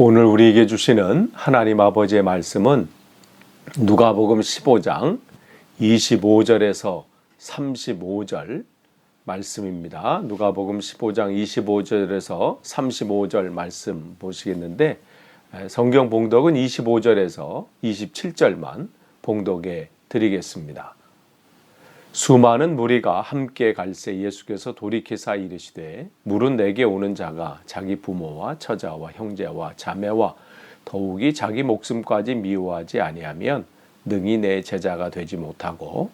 오늘 우리에게 주시는 하나님 아버지의 말씀은 누가복음 15장 25절에서 35절 말씀입니다. 누가복음 15장 25절에서 35절 말씀 보시겠는데 성경 봉독은 25절에서 27절만 봉독해 드리겠습니다. 수많은 무리가 함께 갈새 예수께서 돌이키사 이르시되 물은 내게 오는 자가 자기 부모와 처자와 형제와 자매와 더욱이 자기 목숨까지 미워하지 아니하면 능히 내 제자가 되지 못하고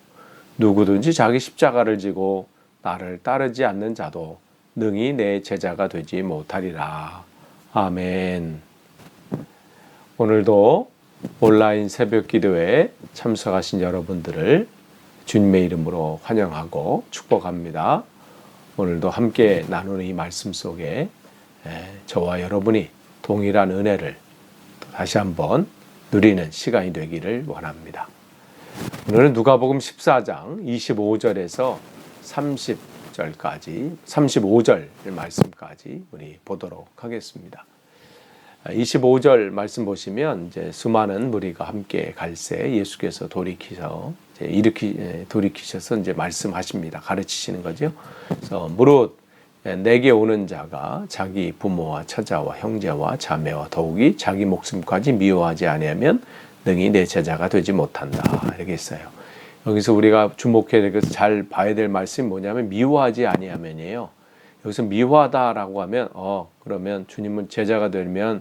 누구든지 자기 십자가를 지고 나를 따르지 않는 자도 능히 내 제자가 되지 못하리라. 아멘. 오늘도 온라인 새벽 기도에 참석하신 여러분들을 주님의 이름으로 환영하고 축복합니다. 오늘도 함께 나누는 이 말씀 속에 저와 여러분이 동일한 은혜를 다시 한번 누리는 시간이 되기를 원합니다. 오늘은 누가복음 14장 25절에서 30절까지 35절 말씀까지 우리 보도록 하겠습니다. 25절 말씀 보시면 이제 수많은 무리가 함께 갈새 예수께서 돌이키셔서 이제 말씀하십니다. 가르치시는 거죠. 그래서 무릇 내게 오는 자가 자기 부모와 처자와 형제와 자매와 더욱이 자기 목숨까지 미워하지 아니하면 능히 내 제자가 되지 못한다. 이렇게 했어요. 여기서 우리가 주목해야 될, 잘 봐야 될 말씀이 뭐냐면 미워하지 아니하면이에요. 여기서 미워하다라고 하면 그러면 주님은 제자가 되면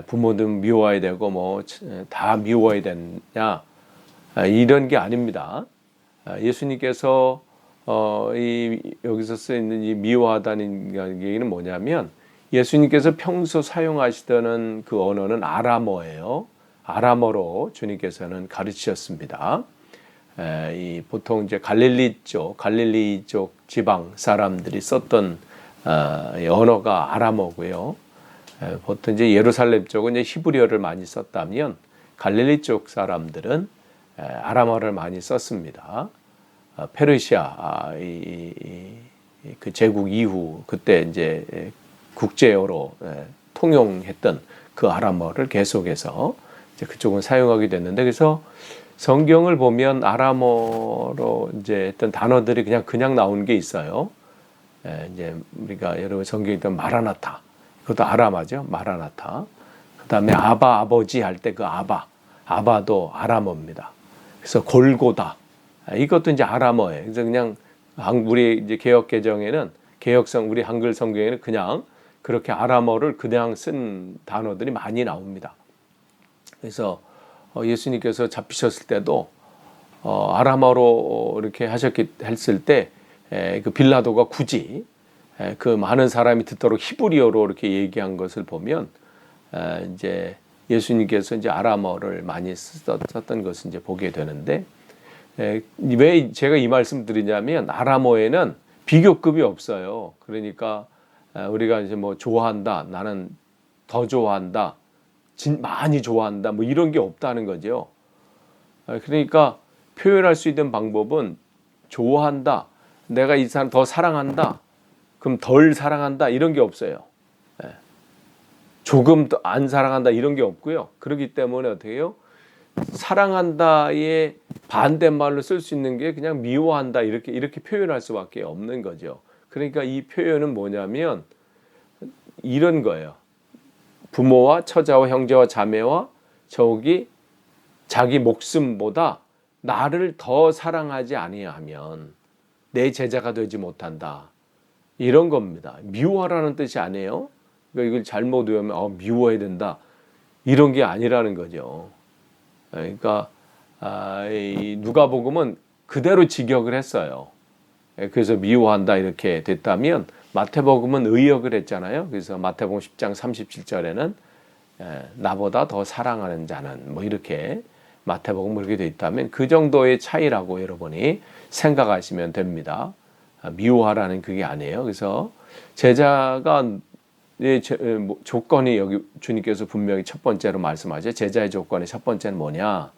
부모도 미워해야 되고 뭐 다 미워해야 되냐 이런 게 아닙니다. 예수님께서 여기서 쓰이는 이 미워하다는 얘기는 뭐냐면 예수님께서 평소 사용하시던 그 언어는 아람어예요. 아람어로 주님께서는 가르치셨습니다. 보통 이제 갈릴리 쪽 지방 사람들이 썼던 언어가 아람어고요. 보통 이제 예루살렘 쪽은 이제 히브리어를 많이 썼다면 갈릴리 쪽 사람들은 아람어를 많이 썼습니다. 페르시아 그 제국 이후 그때 이제 국제어로 통용했던 그 아람어를 계속해서 이제 그쪽은 사용하게 됐는데, 그래서 성경을 보면 아람어로 이제 했던 단어들이 그냥 나오는 게 있어요. 이제 우리가 여러분 성경에 있던 마라나타, 그것도 아람어죠. 마라나타. 그다음에 아바, 아버지 할 때 그 아바도 아람어입니다. 그래서 골고다, 이것도 이제 아람어예요. 그래서 그냥 우리 이제 개역 개정에는 우리 한글 성경에는 그냥 그렇게 아람어를 그냥 쓴 단어들이 많이 나옵니다. 그래서 예수님께서 잡히셨을 때도 아람어로 이렇게 했을 때 그 빌라도가 굳이 그 많은 사람이 듣도록 히브리어로 이렇게 얘기한 것을 보면 이제 예수님께서 이제 아람어를 많이 썼던 것을 이제 보게 되는데, 왜 제가 이 말씀 드리냐면 아람어에는 비교급이 없어요. 그러니까 우리가 이제 뭐 좋아한다, 나는 더 좋아한다, 많이 좋아한다, 뭐 이런 게 없다는 거죠. 그러니까 표현할 수 있는 방법은 좋아한다, 내가 이 사람 더 사랑한다, 그럼 덜 사랑한다, 이런 게 없어요. 조금 더 안 사랑한다, 이런 게 없고요. 그렇기 때문에 어떻게 해요? 사랑한다의 반대말로 쓸 수 있는 게 그냥 미워한다, 이렇게 표현할 수밖에 없는 거죠. 그러니까 이 표현은 뭐냐면 이런 거예요. 부모와 처자와 형제와 자매와 저기 자기 목숨보다 나를 더 사랑하지 아니하면 내 제자가 되지 못한다, 이런 겁니다. 미워하라는 뜻이 아니에요. 그러니까 이걸 잘못 외우면 미워해야 된다, 이런 게 아니라는 거죠. 그러니까 이 누가복음은 그대로 직역을 했어요. 그래서 미워한다 이렇게 됐다면 마태복음은 의역을 했잖아요. 그래서 마태복음 10장 37절에는 나보다 더 사랑하는 자는 뭐 이렇게 마태복음 그렇게 돼 있다면 그 정도의 차이라고 여러분이 생각하시면 됩니다. 미워하라는 그게 아니에요. 그래서 제자가 조건이 여기 주님께서 분명히 첫 번째로 말씀하죠. 제자의 조건의 첫 번째는 뭐냐?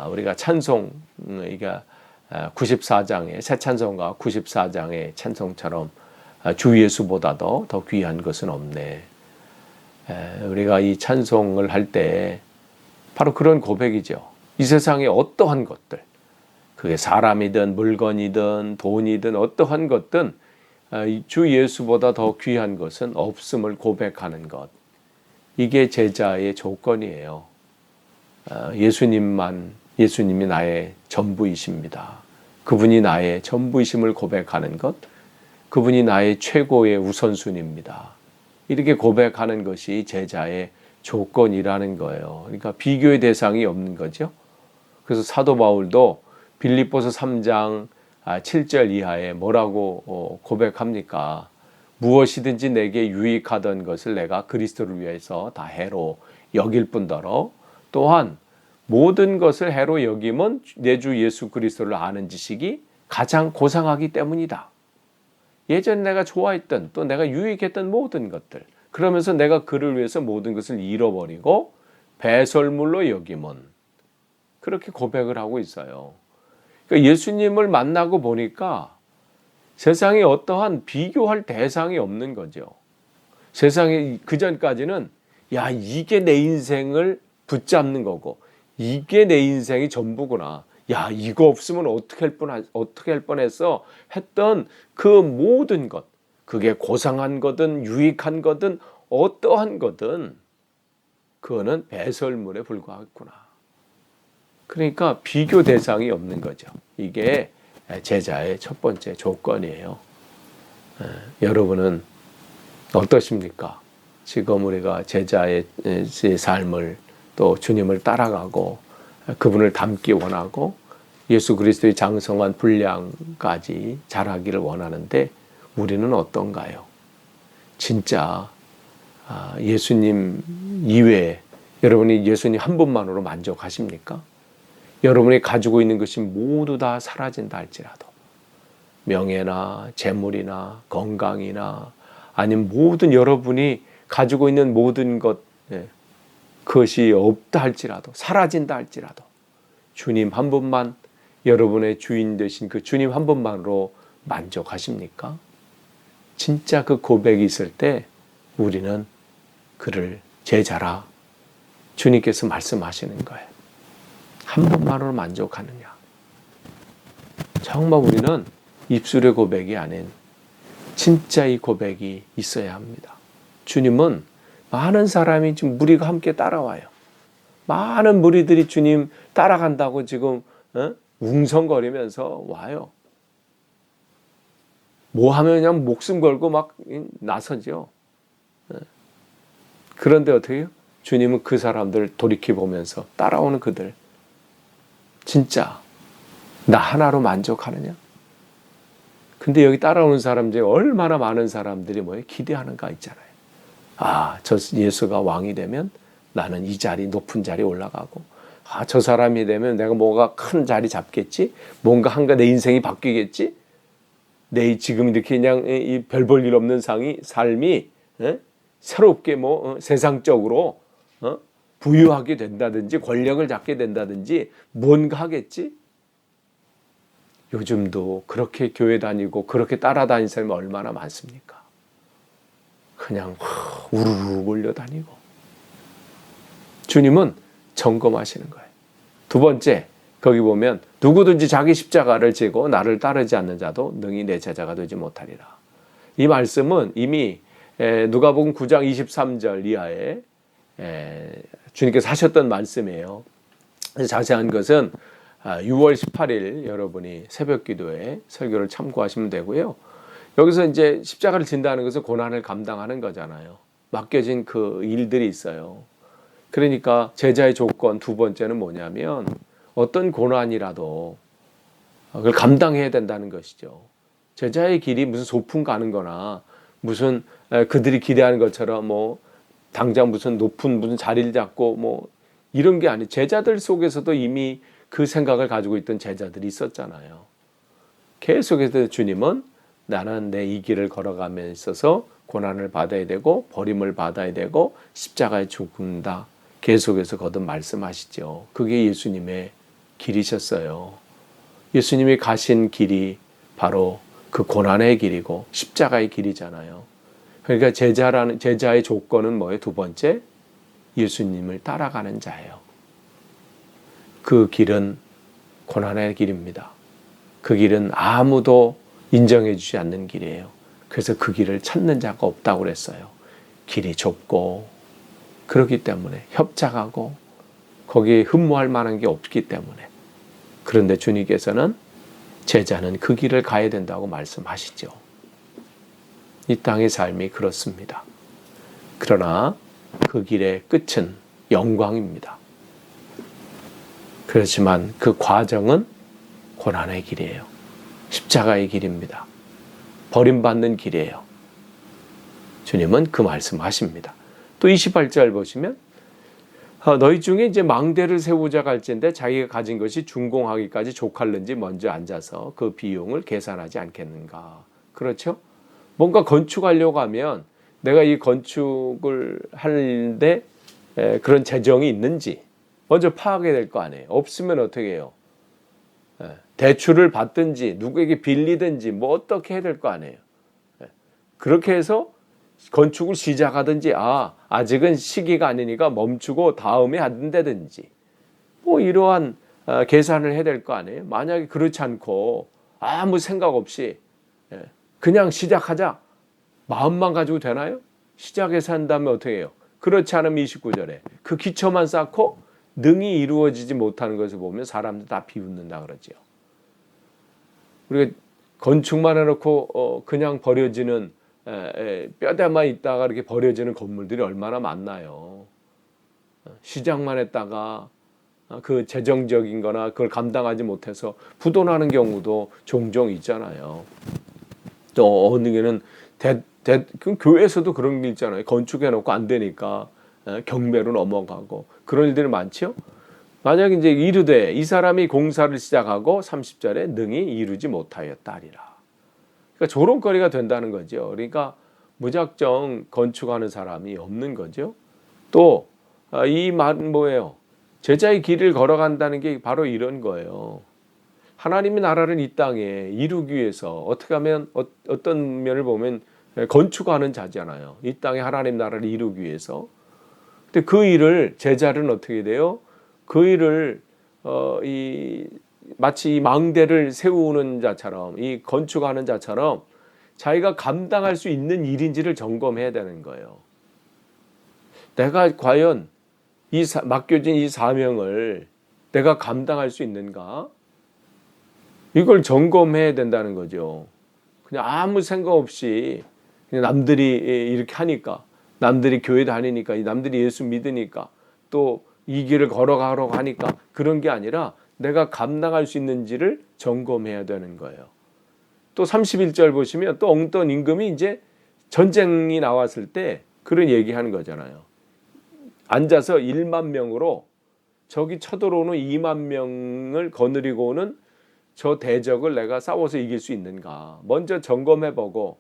우리가 찬송, 그러니까 94장의 새 찬송가 94장의 찬송처럼 주 예수보다도 더 귀한 것은 없네. 우리가 이 찬송을 할 때 바로 그런 고백이죠. 이 세상의 어떠한 것들, 그게 사람이든 물건이든 돈이든 어떠한 것든 주 예수보다 더 귀한 것은 없음을 고백하는 것. 이게 제자의 조건이에요. 예수님이 나의 전부이십니다. 그분이 나의 전부이심을 고백하는 것, 그분이 나의 최고의 우선순위입니다. 이렇게 고백하는 것이 제자의 조건이라는 거예요. 그러니까 비교의 대상이 없는 거죠. 그래서 사도 바울도 빌립보서 3장 7절 이하에 뭐라고 고백합니까? 무엇이든지 내게 유익하던 것을 내가 그리스도를 위해서 다 해로 여길 뿐더러 또한 모든 것을 해로 여김은 내 주 예수 그리스도를 아는 지식이 가장 고상하기 때문이다. 예전에 내가 좋아했던 또 내가 유익했던 모든 것들, 그러면서 내가 그를 위해서 모든 것을 잃어버리고 배설물로 여김은, 그렇게 고백을 하고 있어요. 그러니까 예수님을 만나고 보니까 세상에 어떠한 비교할 대상이 없는 거죠. 세상에 그전까지는 야, 이게 내 인생을 붙잡는 거고 이게 내 인생이 전부구나. 야, 이거 없으면 어떻게 할 뻔했어 했던 그 모든 것, 그게 고상한 거든 유익한 거든 어떠한 거든 그거는 배설물에 불과했구나. 그러니까 비교 대상이 없는 거죠. 이게 제자의 첫 번째 조건이에요. 여러분은 어떠십니까? 지금 우리가 제자의 삶을 또 주님을 따라가고 그분을 닮기 원하고 예수 그리스도의 장성한 분량까지 자라기를 원하는데 우리는 어떤가요? 진짜 예수님 이외에 여러분이 예수님 한 분만으로 만족하십니까? 여러분이 가지고 있는 것이 모두 다 사라진다 할지라도 명예나 재물이나 건강이나 아니면 모든 여러분이 가지고 있는 모든 것, 그것이 없다 할지라도 사라진다 할지라도 주님 한 분만, 여러분의 주인 되신 그 주님 한 분만으로 만족하십니까? 진짜 그 고백이 있을 때 우리는 그를 제자라 주님께서 말씀하시는 거예요. 한 분만으로 만족하느냐? 정말 우리는 입술의 고백이 아닌 진짜 이 고백이 있어야 합니다. 주님은 많은 사람이 지금 무리가 함께 따라와요. 많은 무리들이 주님 따라간다고 지금 웅성거리면서 와요. 뭐 하면 그냥 목숨 걸고 막 나서죠. 그런데 어떻게 해요? 주님은 그 사람들 돌이켜보면서 따라오는 그들, 진짜 나 하나로 만족하느냐? 근데 여기 따라오는 사람 중에 얼마나 많은 사람들이 뭐예요? 기대하는가 있잖아요. 저 예수가 왕이 되면 나는 이 자리, 높은 자리 올라가고, 저 사람이 되면 내가 뭐가 큰 자리 잡겠지? 뭔가 한가 내 인생이 바뀌겠지? 내 지금 이렇게 그냥 이 별 볼 일 없는 삶이 새롭게 세상적으로 부유하게 된다든지 권력을 잡게 된다든지 뭔가 하겠지? 요즘도 그렇게 교회 다니고 그렇게 따라다니는 사람이 얼마나 많습니까? 그냥 우르르 몰려다니고. 주님은 점검하시는 거예요. 두 번째, 거기 보면 누구든지 자기 십자가를 지고 나를 따르지 않는 자도 능히 내 제자가 되지 못하리라. 이 말씀은 이미 누가복음 9장 23절 이하에 주님께서 하셨던 말씀이에요. 자세한 것은 6월 18일 여러분이 새벽 기도에 설교를 참고하시면 되고요. 여기서 이제 십자가를 진다는 것은 고난을 감당하는 거잖아요. 맡겨진 그 일들이 있어요. 그러니까 제자의 조건 두 번째는 뭐냐면 어떤 고난이라도 그걸 감당해야 된다는 것이죠. 제자의 길이 무슨 소풍 가는 거나 무슨 그들이 기대하는 것처럼 당장 무슨 높은 무슨 자리를 잡고 이런 게 아니에요. 제자들 속에서도 이미 그 생각을 가지고 있던 제자들이 있었잖아요. 계속해서 주님은 나는 내 이 길을 걸어가면서 있어서 고난을 받아야 되고 버림을 받아야 되고 십자가에 죽는다. 계속해서 거듭 말씀하시죠. 그게 예수님의 길이셨어요. 예수님이 가신 길이 바로 그 고난의 길이고 십자가의 길이잖아요. 그러니까 제자의 조건은 뭐예요? 두 번째, 예수님을 따라가는 자예요. 그 길은 고난의 길입니다. 그 길은 아무도 인정해 주지 않는 길이에요. 그래서 그 길을 찾는 자가 없다고 그랬어요. 길이 좁고 그렇기 때문에 협착하고 거기에 흠모할 만한 게 없기 때문에. 그런데 주님께서는 제자는 그 길을 가야 된다고 말씀하시죠. 이 땅의 삶이 그렇습니다. 그러나 그 길의 끝은 영광입니다. 그렇지만 그 과정은 고난의 길이에요. 십자가의 길입니다. 버림받는 길이에요. 주님은 그 말씀하십니다. 또 28절 보시면 너희 중에 이제 망대를 세우자 갈진데 자기가 가진 것이 준공하기까지 족할는지 먼저 앉아서 그 비용을 계산하지 않겠는가. 그렇죠? 뭔가 건축하려고 하면 내가 이 건축을 하는데 그런 재정이 있는지 먼저 파악해야 될 거 아니에요. 없으면 어떻게 해요? 대출을 받든지 누구에게 빌리든지 뭐 어떻게 해야 될 거 아니에요. 그렇게 해서 건축을 시작하든지 아직은 시기가 아니니까 멈추고 다음에 한다든지 뭐 이러한 계산을 해야 될 거 아니에요. 만약에 그렇지 않고 아무 생각 없이 그냥 시작하자 마음만 가지고 되나요? 시작해서 한 다음에 어떻게 해요? 그렇지 않으면 29절에 그 기초만 쌓고 능히 이루어지지 못하는 것을 보면 사람들 다 비웃는다 그러죠. 우리가 건축만 해놓고 그냥 버려지는 뼈대만 있다가 이렇게 버려지는 건물들이 얼마나 많나요. 시작만 했다가 그 재정적인 거나 그걸 감당하지 못해서 부도나는 경우도 종종 있잖아요. 또 어느 게는 교회에서도 그런 게 있잖아요. 건축해놓고 안 되니까 경매로 넘어가고 그런 일들이 많죠. 만약에 이제 이르되 이 사람이 공사를 시작하고 30절에 능히 이루지 못하였다리라. 그러니까 조롱거리가 된다는 거죠. 그러니까 무작정 건축하는 사람이 없는 거죠. 또 이 말은 뭐예요? 제자의 길을 걸어간다는 게 바로 이런 거예요. 하나님의 나라를 이 땅에 이루기 위해서 어떻게 하면 어떤 면을 보면 건축하는 자잖아요. 이 땅에 하나님 나라를 이루기 위해서. 근데 그 일을 제자는 어떻게 돼요? 그 일을 마치 이 망대를 세우는 자처럼 이 건축하는 자처럼 자기가 감당할 수 있는 일인지를 점검해야 되는 거예요. 내가 과연 맡겨진 이 사명을 내가 감당할 수 있는가? 이걸 점검해야 된다는 거죠. 그냥 아무 생각 없이 그냥 남들이 이렇게 하니까, 남들이 교회 다니니까, 남들이 예수 믿으니까, 또 이 길을 걸어가려고 하니까 그런 게 아니라 내가 감당할 수 있는지를 점검해야 되는 거예요. 또 31절 보시면 또 어떤 임금이 이제 전쟁이 나왔을 때 그런 얘기하는 거잖아요. 앉아서 1만 명으로 저기 쳐들어오는 2만 명을 거느리고 오는 저 대적을 내가 싸워서 이길 수 있는가. 먼저 점검해보고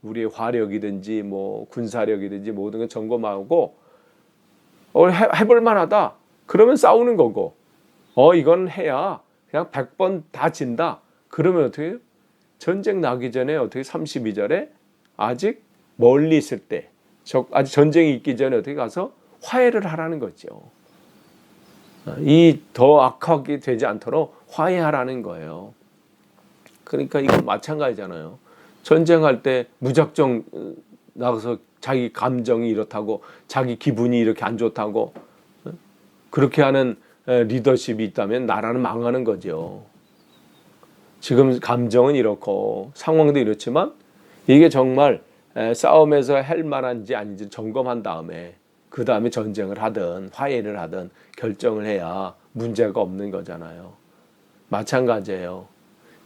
우리의 화력이든지 뭐 군사력이든지 모든 걸 점검하고 해볼 만하다. 그러면 싸우는 거고 이건 해야 그냥 100번 다 진다. 그러면 어떻게 해요? 전쟁 나기 전에 어떻게 32절에 아직 멀리 있을 때 아직 전쟁이 있기 전에 어떻게 가서 화해를 하라는 거죠. 이 더 악하게 되지 않도록 화해하라는 거예요. 그러니까 이건 마찬가지잖아요. 전쟁할 때 무작정 나가서 자기 감정이 이렇다고 자기 기분이 이렇게 안 좋다고 그렇게 하는 리더십이 있다면 나라는 망하는 거죠. 지금 감정은 이렇고 상황도 이렇지만 이게 정말 싸움에서 할 만한지 아닌지 점검한 다음에 그 다음에 전쟁을 하든 화해를 하든 결정을 해야 문제가 없는 거잖아요. 마찬가지예요.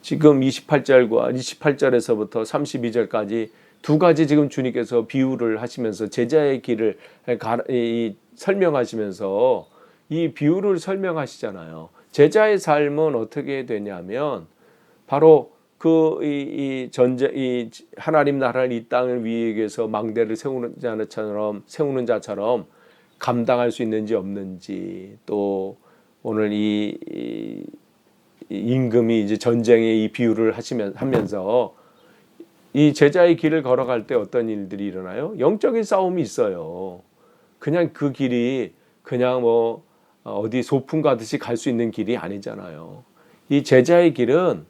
지금 28절과 28절에서부터 32절까지 두 가지 지금 주님께서 비유를 하시면서 제자의 길을 설명하시면서 이 비유를 설명하시잖아요. 제자의 삶은 어떻게 되냐면 바로 이 하나님 나라를 이 땅을 위해서 망대를 세우는 자처럼 감당할 수 있는지 없는지, 또 오늘 이 임금이 이제 전쟁의 이 비유를 하면서 이 제자의 길을 걸어갈 때 어떤 일들이 일어나요? 영적인 싸움이 있어요. 그냥 그 길이 그냥 뭐 어디 소풍 가듯이 갈 수 있는 길이 아니잖아요. 이 제자의 길은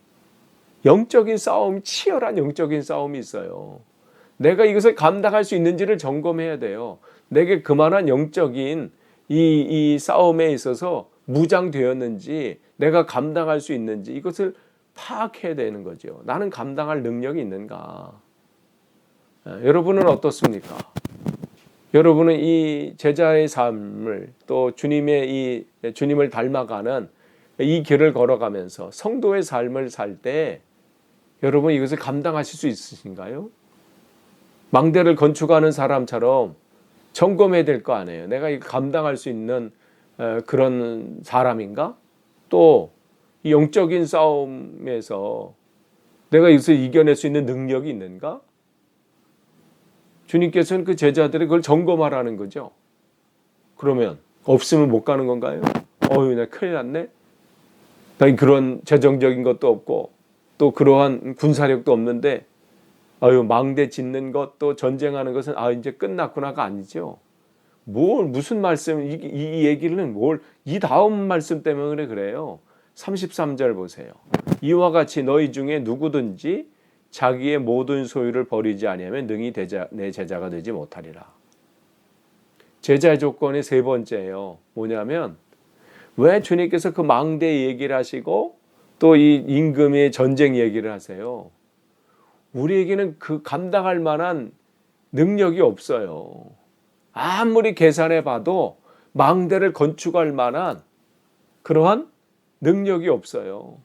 영적인 싸움, 치열한 영적인 싸움이 있어요. 내가 이것을 감당할 수 있는지를 점검해야 돼요. 내게 그만한 영적인 이 싸움에 있어서 무장되었는지, 내가 감당할 수 있는지 이것을 파악해야 되는 거죠. 나는 감당할 능력이 있는가? 여러분은 어떻습니까? 여러분은 이 제자의 삶을 또 주님을 닮아가는 이 길을 걸어가면서 성도의 삶을 살 때 여러분 이것을 감당하실 수 있으신가요? 망대를 건축하는 사람처럼 점검해야 될 거 아니에요. 내가 이거 감당할 수 있는 그런 사람인가? 또 이 영적인 싸움에서 내가 이것을 이겨낼 수 있는 능력이 있는가? 주님께서는 그 제자들이 그걸 점검하라는 거죠. 그러면 없으면 못 가는 건가요? 나 큰일 났네. 나 그런 재정적인 것도 없고 또 그러한 군사력도 없는데 망대 짓는 것 또 전쟁하는 것은 이제 끝났구나가 아니죠. 무슨 말씀 이 얘기는 이 다음 말씀 때문에 그래요. 33절 보세요. 이와 같이 너희 중에 누구든지 자기의 모든 소유를 버리지 아니하면 능히 내 제자가 되지 못하리라. 제자의 조건이 세 번째예요. 뭐냐면 왜 주님께서 그 망대 얘기를 하시고 또 이 임금의 전쟁 얘기를 하세요? 우리에게는 그 감당할 만한 능력이 없어요. 아무리 계산해 봐도 망대를 건축할 만한 그러한 능력이 없어요.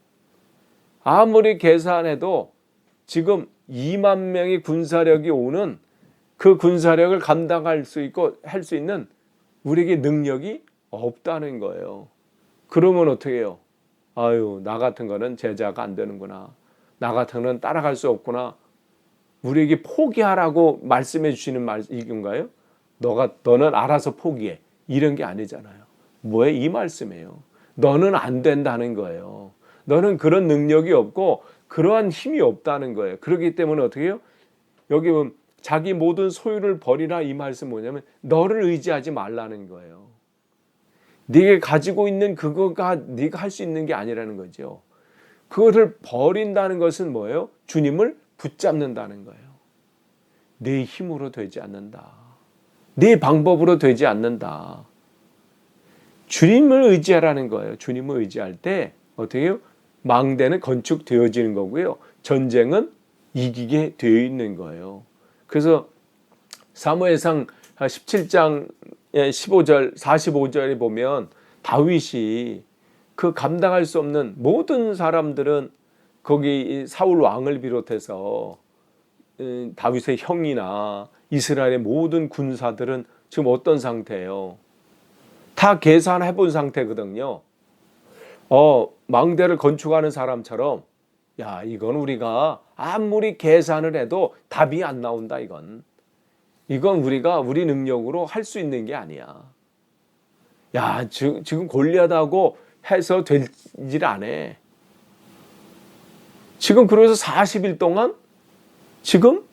아무리 계산해도 지금 2만 명의 군사력이 오는 그 군사력을 감당할 수 있고 할 수 있는 우리에게 능력이 없다는 거예요. 그러면 어떻게 해요? 나 같은 거는 제자가 안 되는구나. 나 같은 거는 따라갈 수 없구나. 우리에게 포기하라고 말씀해 주시는 이건가요? 너는 알아서 포기해. 이런 게 아니잖아요. 뭐예요? 이 말씀이에요. 너는 안 된다는 거예요. 너는 그런 능력이 없고 그러한 힘이 없다는 거예요. 그렇기 때문에 어떻게 해요? 여기 보면 자기 모든 소유를 버리라 이 말씀 뭐냐면 너를 의지하지 말라는 거예요. 네가 가지고 있는 그거가 네가 할 수 있는 게 아니라는 거죠. 그거를 버린다는 것은 뭐예요? 주님을 붙잡는다는 거예요. 네 힘으로 되지 않는다. 네 방법으로 되지 않는다. 주님을 의지하라는 거예요. 주님을 의지할 때 어떻게 해요? 망대는 건축되어지는 거고요. 전쟁은 이기게 되어 있는 거예요. 그래서 사무엘상 17장 15절, 45절에 보면 다윗이 그 감당할 수 없는 모든 사람들은 거기 사울 왕을 비롯해서 다윗의 형이나 이스라엘의 모든 군사들은 지금 어떤 상태예요? 다 계산해 본 상태거든요. 망대를 건축하는 사람처럼 이건 우리가 아무리 계산을 해도 답이 안 나온다. 이건 우리가 우리 능력으로 할 수 있는 게 아니야. 지금 골리앗하고 해서 되질 않아. 지금 그래서 40일 동안 지금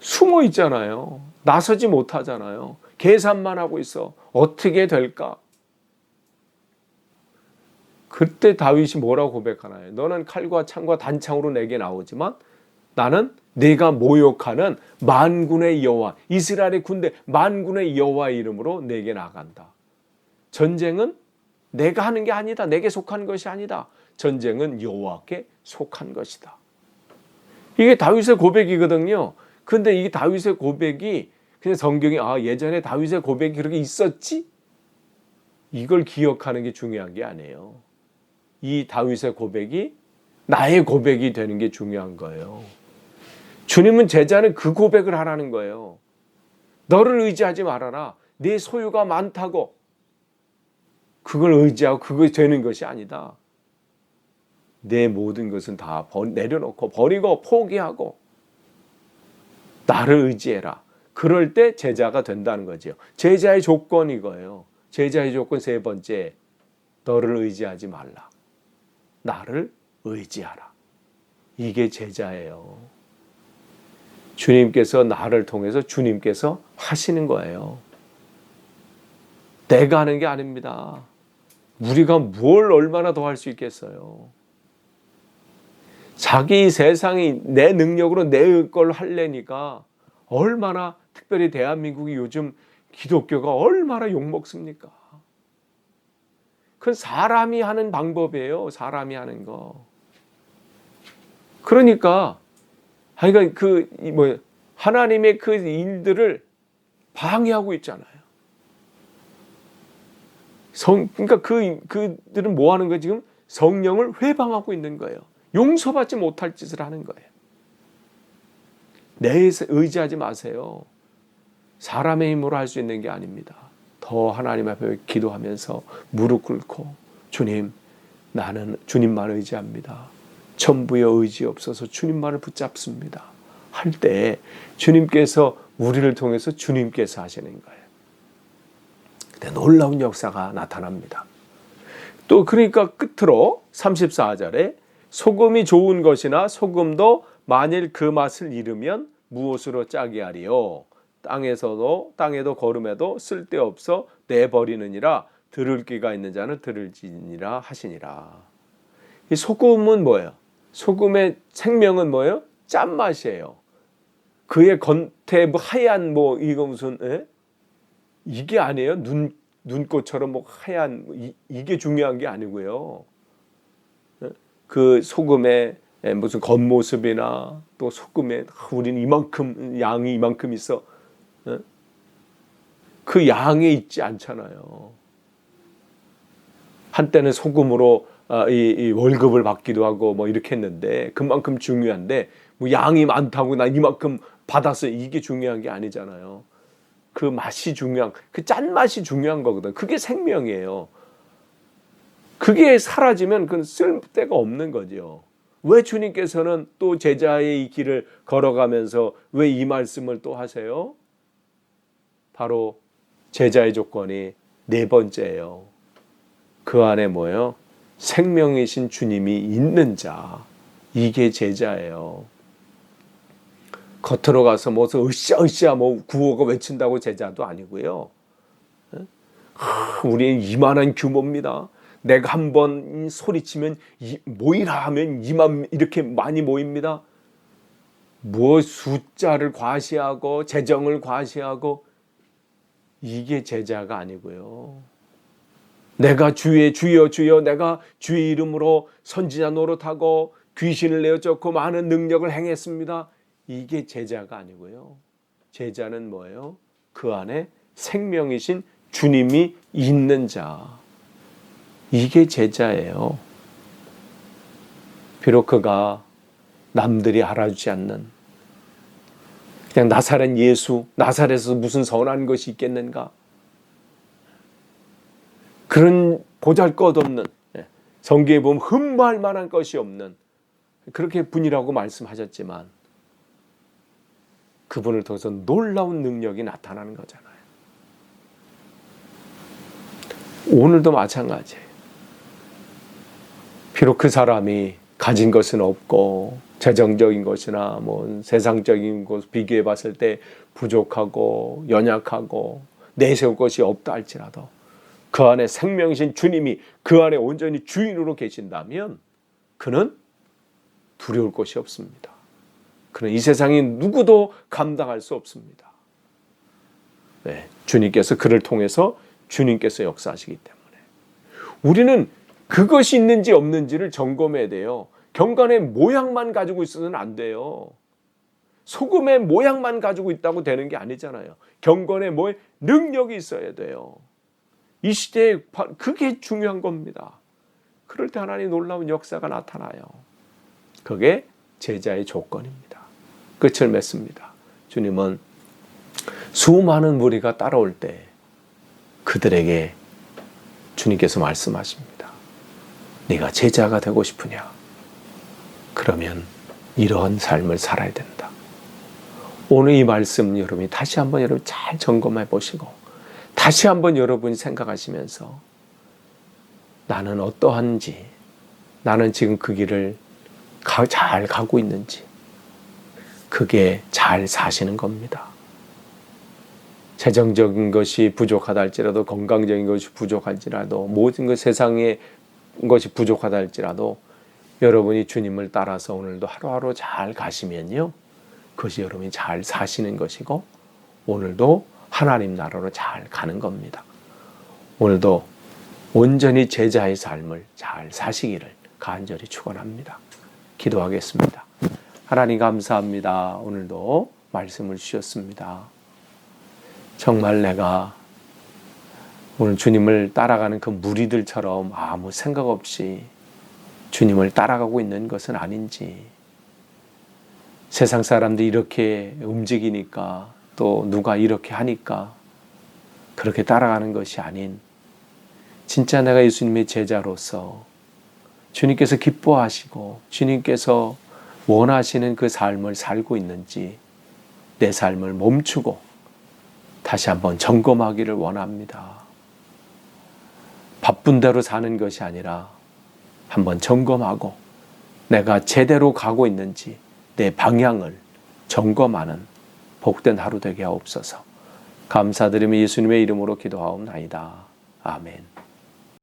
숨어 있잖아요. 나서지 못하잖아요. 계산만 하고 있어. 어떻게 될까? 그때 다윗이 뭐라고 고백하나요? 너는 칼과 창과 단창으로 내게 나오지만 나는 네가 모욕하는 만군의 여호와, 이스라엘의 군대 만군의 여호와의 이름으로 내게 나간다. 전쟁은 내가 하는 게 아니다. 내게 속한 것이 아니다. 전쟁은 여호와께 속한 것이다. 이게 다윗의 고백이거든요. 근데 이 다윗의 고백이 그냥 성경이 예전에 다윗의 고백이 그렇게 있었지? 이걸 기억하는 게 중요한 게 아니에요. 이 다윗의 고백이 나의 고백이 되는 게 중요한 거예요. 주님은 제자는 그 고백을 하라는 거예요. 너를 의지하지 말아라. 네 소유가 많다고 그걸 의지하고 그거 되는 것이 아니다. 내 모든 것은 다 내려놓고 버리고 포기하고 나를 의지해라. 그럴 때 제자가 된다는 거죠. 제자의 조건이 이거예요. 제자의 조건 세 번째, 너를 의지하지 말라. 나를 의지하라. 이게 제자예요. 주님께서 나를 통해서 주님께서 하시는 거예요. 내가 하는 게 아닙니다. 우리가 뭘 얼마나 더 할 수 있겠어요. 자기 세상이 내 능력으로 내 걸 하려니까 얼마나, 특별히 대한민국이 요즘 기독교가 얼마나 욕먹습니까? 그건 사람이 하는 방법이에요. 사람이 하는 거. 그러니까 하나님의 그 일들을 방해하고 있잖아요. 그러니까 그들은 뭐 하는 거예요? 지금 성령을 회방하고 있는 거예요. 용서받지 못할 짓을 하는 거예요. 내에 의지하지 마세요. 사람의 힘으로 할 수 있는 게 아닙니다. 더 하나님 앞에 기도하면서 무릎 꿇고, 주님, 나는 주님만 의지합니다. 천부여 의지 없어서 주님만을 붙잡습니다. 할 때 주님께서 우리를 통해서 주님께서 하시는 거예요. 근데 놀라운 역사가 나타납니다. 또 그러니까 끝으로 34절에 소금이 좋은 것이나 소금도 만일 그 맛을 잃으면 무엇으로 짜게 하리요? 땅에도 거름에도 쓸데없어 내버리느니라. 들을 귀가 있는 자는 들을지니라 하시니라. 이 소금은 뭐예요? 소금의 생명은 뭐예요? 짠맛이에요. 그의 겉에 하얀 이거 무슨 이게 아니에요? 눈꽃처럼 하얀 이게 중요한 게 아니고요. 그 소금의 무슨 겉모습이나 또 소금에 우리는 이만큼 양이 이만큼 있어. 그 양에 있지 않잖아요. 한때는 소금으로 이 월급을 받기도 하고 이렇게 했는데 그만큼 중요한데 양이 많다고 나 이만큼 받았어요. 이게 중요한 게 아니잖아요. 그 맛이 중요한, 그 짠맛이 중요한 거거든. 그게 생명이에요. 그게 사라지면 그건 쓸데가 없는 거죠. 왜 주님께서는 또 제자의 이 길을 걸어가면서 왜 이 말씀을 또 하세요? 바로 제자의 조건이 네 번째예요. 그 안에 뭐예요? 생명이신 주님이 있는 자. 이게 제자예요. 겉으로 가서 으쌰으쌰 구호가 외친다고 제자도 아니고요. 우리는 이만한 규모입니다. 내가 한번 소리치면 모이라 하면 이렇게 많이 모입니다. 숫자를 과시하고 재정을 과시하고 이게 제자가 아니고요. 내가 주여 내가 주의 이름으로 선지자 노릇하고 귀신을 내어 쫓고 많은 능력을 행했습니다. 이게 제자가 아니고요. 제자는 뭐예요? 그 안에 생명이신 주님이 있는 자. 이게 제자예요. 비록 그가 남들이 알아주지 않는 그냥 나사렛 예수, 나사렛에서 무슨 선한 것이 있겠는가? 그런 보잘것없는, 성경에 보면 흠모할 만한 것이 없는 그렇게 분이라고 말씀하셨지만 그분을 통해서 놀라운 능력이 나타나는 거잖아요. 오늘도 마찬가지예요. 비록 그 사람이 가진 것은 없고 재정적인 것이나 세상적인 것 비교해 봤을 때 부족하고 연약하고 내세울 것이 없다 할지라도 그 안에 생명이신 주님이 그 안에 온전히 주인으로 계신다면 그는 두려울 것이 없습니다. 그는 이 세상에 누구도 감당할 수 없습니다. 주님께서 그를 통해서 주님께서 역사하시기 때문에 우리는 그것이 있는지 없는지를 점검해야 돼요. 경건의 모양만 가지고 있어서는 안 돼요. 소금의 모양만 가지고 있다고 되는 게 아니잖아요. 경건의 능력이 있어야 돼요. 이 시대에 그게 중요한 겁니다. 그럴 때 하나님 놀라운 역사가 나타나요. 그게 제자의 조건입니다. 끝을 맺습니다. 주님은 수많은 무리가 따라올 때 그들에게 주님께서 말씀하십니다. 네가 제자가 되고 싶으냐? 그러면 이러한 삶을 살아야 된다. 오늘 이 말씀 여러분이 다시 한번 여러분 잘 점검해 보시고 다시 한번 여러분이 생각하시면서 나는 어떠한지, 나는 지금 그 길을 잘 가고 있는지, 그게 잘 사시는 겁니다. 재정적인 것이 부족하다 할지라도, 건강적인 것이 부족할지라도, 모든 것 세상의 것이 부족하다 할지라도 여러분이 주님을 따라서 오늘도 하루하루 잘 가시면요, 그것이 여러분이 잘 사시는 것이고 오늘도 하나님 나라로 잘 가는 겁니다. 오늘도 온전히 제자의 삶을 잘 사시기를 간절히 축원합니다. 기도하겠습니다. 하나님 감사합니다. 오늘도 말씀을 주셨습니다. 정말 내가 오늘 주님을 따라가는 그 무리들처럼 아무 생각 없이 주님을 따라가고 있는 것은 아닌지, 세상 사람들이 이렇게 움직이니까 또 누가 이렇게 하니까 그렇게 따라가는 것이 아닌, 진짜 내가 예수님의 제자로서 주님께서 기뻐하시고 주님께서 원하시는 그 삶을 살고 있는지 내 삶을 멈추고 다시 한번 점검하기를 원합니다. 바쁜 대로 사는 것이 아니라 한번 점검하고 내가 제대로 가고 있는지 내 방향을 점검하는 복된 하루 되게 하옵소서. 감사드리며 예수님의 이름으로 기도하옵나이다. 아멘.